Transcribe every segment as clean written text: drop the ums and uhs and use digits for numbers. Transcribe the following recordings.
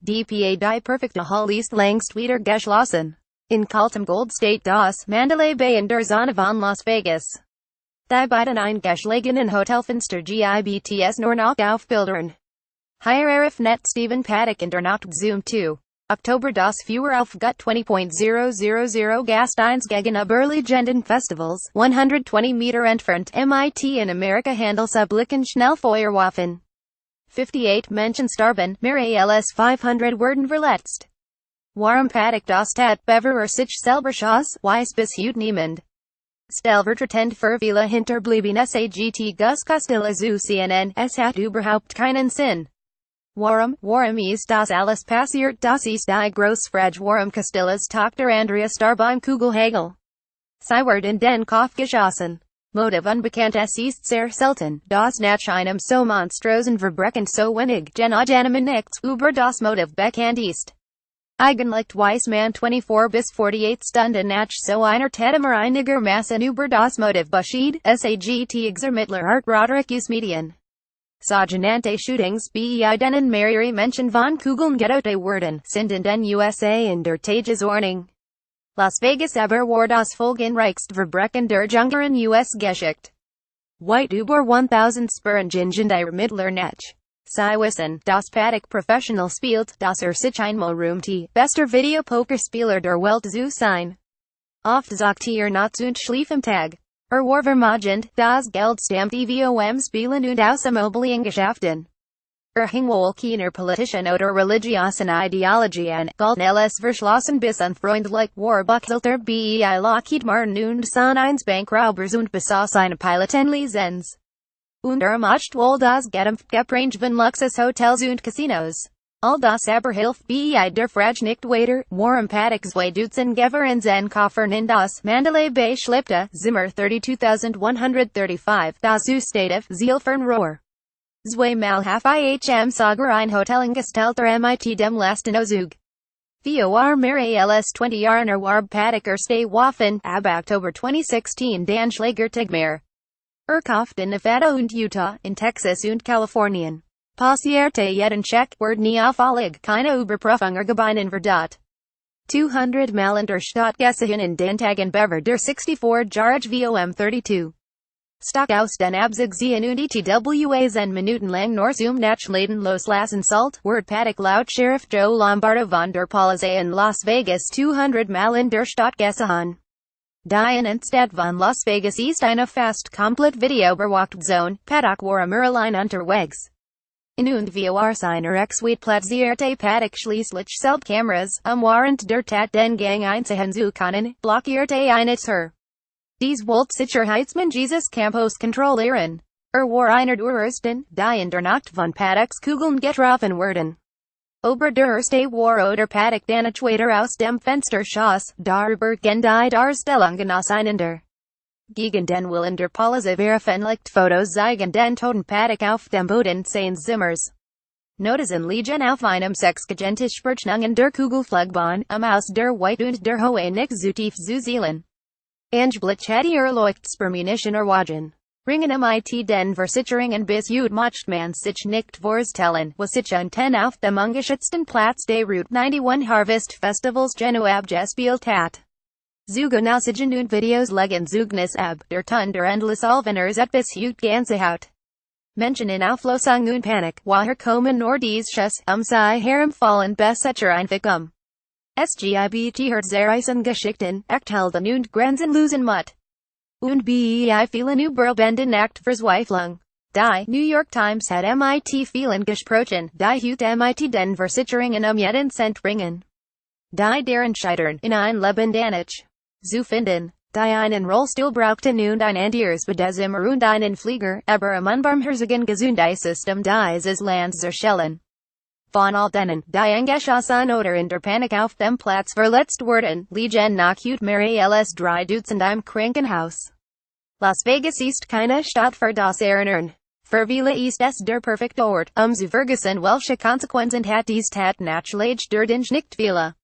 DPA die perfekte, längst, wieder, geschlossen. In kaltem steht das Mandalay Bay in der Sonne von Las Vegas. Die beiden eingeschlagen Hotelfenster GIBTS nur noch auf Bildern. Hier eröffnet Steven Paddock in der Nacht Zoom 2. Oktober das Feuer auf Gut 20.000 Gast 1 gegenüber Legendenfestivals, 120 Meter entfernt, MIT in Amerika Handelsüblichen Schnellfeuerwaffen. 58 Menschen starben, mehr als 500 wurden verletzt. Warum Paddock das Tatbewehr sich selber schoss, weiß bis heute niemand. Stellvertretend für viele Hinterbliebene sagt Gus Costilla zu CNN, es hat überhaupt keinen Sinn. Warum ist das alles passiert? Das ist die Großfrage. Warum Costillas Tochter Andrea starb beim Kugelhagel? Sie wurde in den Kopf geschossen. Motiv unbekannt. Es ist sehr selten, dass nach einem so monströsen Verbrechen so wenig Genogenemen nichts über das Motiv bekannt ist. Eigentlich weiß man 24 bis 48 Stunden nach so einer Tat immer einigermaßen über das Motiv Bescheid, sagt Exermittler Art Roderick aus Medien. Sogenannte Shootings bei denen mehrere Menschen von Kugeln getötet wurden, sind in den USA in der Tagesordnung. Las Vegas aber war das Folgenreichste der jüngeren US-Geschichte. Weit über 1000 Spuren die Ermittler nach. Sie wissen, dass Paddock professional spielt, dass sich einmal rühmte, bester Videopokerspieler der Welt zu sein. Oft sagt nachts und schlief am Tag. War vermögend, das Geld stammte vom Spielen und aus Immobiliengeschäften. Hing wohl keiner politischen oder religiösen Ideologie an, galt als verschlossen bis unfreundlich, war buchhalter bei Lockheed Martin und son eines Bankraubers und besaß eine Pilotenlizenz. Und macht wohl das Gedämpft von Luxushotels und Casinos. All das aber hilft bei der Frage nicht weiter. Warum Paddock zwei Dutzend Gewehr in seinen Koffern in das Mandalay Bay schleppte, Zimmer 32135, das steht auf Zielfernrohr. Zweimal IHM sogar ein Hotel angestellter MIT dem letzten Zug. Vor mehr als 20 Jahren erwarb Paddock erste Waffen, ab Oktober 2016 den Schlägertag mehr. Kaufte in Nevada und Utah, in Texas und Kalifornien. Passierte jeden Check, word nie auffällig, keine Überprüfung ergebeinen Verdacht. 200 Mal in der Stadt gesehen in den Tagen bever der 64 Jahre vom 32. Stock aus den Absigsehen und ETWAs en Minuten lang nur zum Nachladen loslassen sollt, word Paddock laut Sheriff Joe Lombardo von der Polizei in Las Vegas 200 Mal in der Stadt gesehen. Die Innenstadt von Las Vegas ist eine fast komplett videobewacht Zone, Paddock war immer allein unterwegs. Und vor seiner Ex-Suite platzierte Paddock schließlich Selbstkameras, während der Tat den Gang einsehen zu können, blockierte eine Tür. Dies wollte Sicherheitsmann Jesus Campos kontrollieren. War einer der ersten, die in der Nacht von Paddocks Kugeln getroffen wurden. Ober der erste war oder Paddock den Zweiter aus dem Fenster schoss, darüber gehen die Darstellungen auseinander. Gegen den Willen der Polizei veröffentlicht Fotos zeigen den toten Paddock auf dem Boden seines Zimmers. Notizen liegen auf einem sexagenten Spurschnungen der Kugelflugbahn, aus der White und der Hohe nicht zu tief zu zielen. Angeblich hätte Leuchtspurmunition erwagen. Ringen MIT den Versicherungen bis heute macht man sich nicht vorstellen, was sich unten auf dem ungeschützten Platz der Route 91 Harvest Festivals genuab gespielt hat. Zugen Aussichten und Videos legen Zeugnis ab, der Ton der endless Alveners et bis heute Gänsehaut. Menschen in Auflösung und Panik, woher kommen nur dies Schuss, sie herumfallen bis sicher einfach SGIBT Herzereisen Geschichten, Echthelden und Grenzenlosen Mut. Und bei vielen überbenden Act Verzweiflung. Die New York Times hat MIT vielen gesprochen, die heute MIT den Versicherungen jeden Cent bringen. Die deren Scheitern in ein Leben danach zu finden, die einen Rollstuhl brauchten und ein anderes Bedezimmer und einen Flieger, aber im unbarmherzigen Gesundheitssystem dieses Landes zerschellen. Von all denen, die angeschossen oder in der Panik auf dem Platz verletzt wurden, liegen noch heute mehr als 3 Dutzend im Krankenhaus. Las Vegas ist keine Stadt für das Erinnern. Für viele ist es der perfekte Ort, zu vergessen welche Konsequenzen hat dies Tat natürlich durch den nicht viele.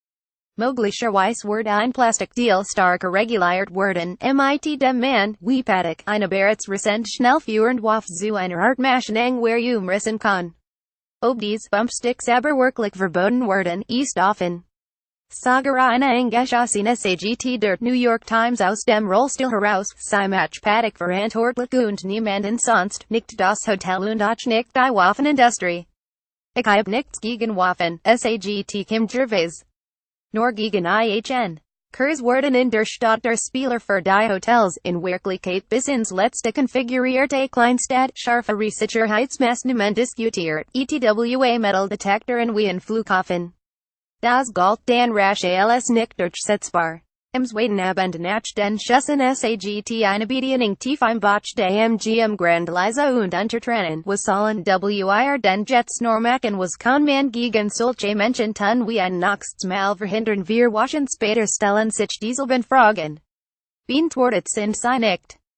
Möglicherweise wurde ein Plastikdeal stark reguliert worden, MIT dem Mann, wie Paddock, eine bereits recent schnell führend Waffe zu einer Art Maschinen umrissen kann. Ob dies Bumpsticks aber wirklich verboten worden ist offen. Sage eine eingeschlossen Sagt der New York Times aus dem Rollstuhl heraus, sei matchpatig verantwortlich und niemanden sonst, nicht das Hotel und auch nicht die Waffenindustrie. Ich hab nichts gegen Waffen, sagt Kim Gervais. Nur gegen IHN. Kurs worden in der Stadt der Spieler für die Hotels, in Wirklichkeit bis ins letzte konfigurierte Kleinstadt, scharfe Sicherheitsmaßnahmen diskutiert, etwa Metalldetektoren wie in Flughafen. Das galt dann rasch als nicht durchsetzbar. Im zweiten Abend nach den Schüssen sagt eine Bedienung tief im Botch dem GM Grand leise und untertrennen, was sollen wir den Jets nur machen, was kann man gegen solche Menschen tun wie ein nächstes Mal verhindern wir Wochen später stellen sich dieselben Fragen. Beantwortet sind sie nicht.